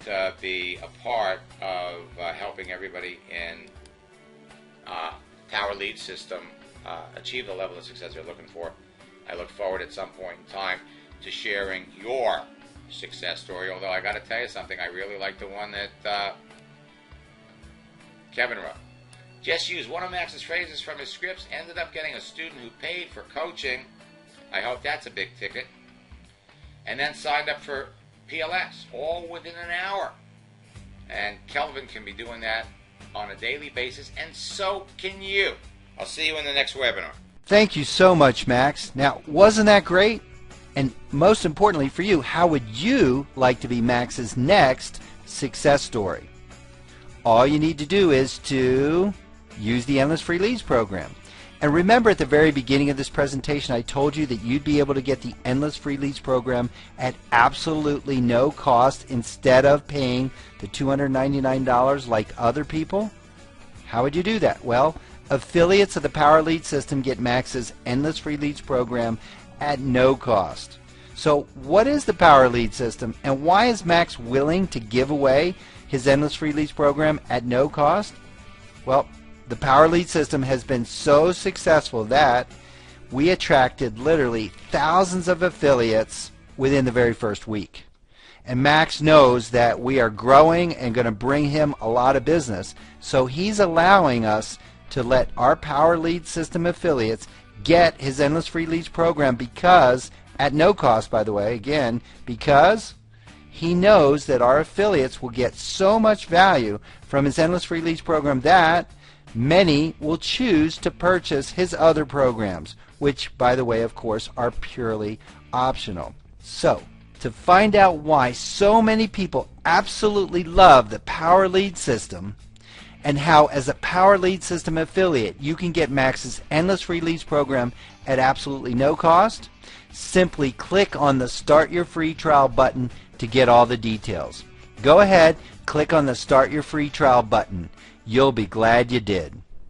to be a part of helping everybody in Power Lead System achieve the level of success they're looking for. I look forward at some point in time to sharing your success story, although I got to tell you something, I really like the one that Kevin wrote. Just used one of Max's phrases from his scripts, ended up getting a student who paid for coaching. I hope that's a big ticket. And then signed up for PLS, all within an hour. And Kelvin can be doing that on a daily basis, and so can you. I'll see you in the next webinar. Thank you so much, Max. Now, wasn't that great? And most importantly for you, how would you like to be Max's next success story? All you need to do is to use the Endless Free Leads program. And remember, at the very beginning of this presentation, I told you that you'd be able to get the Endless Free Leads program at absolutely no cost instead of paying the $299 like other people. How would you do that? Well, affiliates of the Power Lead System get Max's Endless Free Leads program at no cost. So what is the Power Lead System, and why is Max willing to give away his Endless Free Leads program at no cost? Well, the Power Lead System has been so successful that we attracted literally thousands of affiliates within the very first week. And Max knows that we are growing and going to bring him a lot of business, so he's allowing us to let our Power Lead System affiliates get his Endless Free Leads program, because, at no cost by the way, again, because he knows that our affiliates will get so much value from his Endless Free Leads program that many will choose to purchase his other programs, which, by the way, of course, are purely optional. So, to find out why so many people absolutely love the Power Lead System, and how, as a Power Lead System affiliate, you can get Max's Endless Free Leads program at absolutely no cost, simply click on the Start Your Free Trial button to get all the details. Go ahead, click on the Start Your Free Trial button. You'll be glad you did.